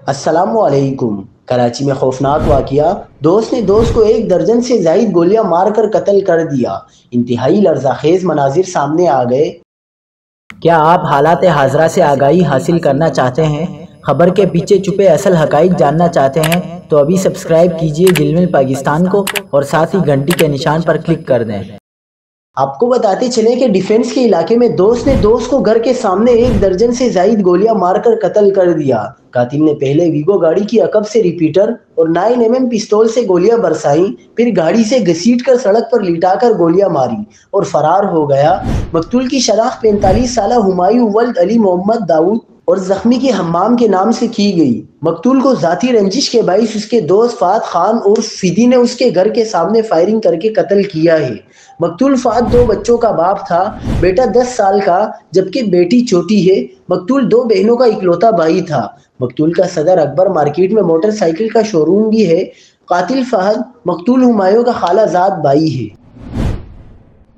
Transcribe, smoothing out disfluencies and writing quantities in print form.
السلام علیکم۔ کراچی میں خوفناک واقعہ، دوست نے دوست کو 1 درجن سے زائد گولیاں مار کر قتل کر دیا۔ انتہائی لرزہ خیز مناظر سامنے آ گئے۔ کیا آپ حالات حاضرہ سے آگاہی حاصل کرنا چاہتے ہیں؟ خبر کے پیچھے چھپے اصل حقائق جاننا چاہتے ہیں تو ابھی سبسکرائب کیجئے جلمل پاکستان کو اور ساتھ ہی گھنٹی کے نشان پر کلک کر دیں۔ آپ کو بتاتے چلیں کہ ڈیفنس کے علاقے میں دوست نے دوست کو گھر کے سامنے 1 درجن سے زائد گولیاں مار کر قتل کر دیا۔ قاتل نے پہلے ویگو گاڑی کی عقب سے ریپیٹر اور 9mm پستول سے گولیاں برسائیں، پھر گاڑی سے گھسیٹ کر سڑک پر لٹا کر گولیاں ماری اور فرار ہو گیا۔ مقتول کی شناخت 45 سالہ ہمایوں ولد علی محمد داؤد اور زخمی کے حمام کے نام سے کی گئی۔ مقتول کو ذاتی رنجش کے باعث اس کے دوست فہد خان عرف فیدی نے اس کے گھر کے سامنے فائرنگ کر کے قتل کیا ہے۔ مقتول فہد 2 بچوں کا باپ تھا، بیٹا 10 سال کا جبکہ بیٹی چھوٹی ہے۔ مقتول 2 بہنوں کا اکلوتا بھائی تھا۔ مقتول کا صدر اکبر مارکیٹ میں موٹر سائیکل کا شو روم بھی ہے۔ قاتل فہد مقتول ہمایوں کا خالہ زاد بھائی ہے۔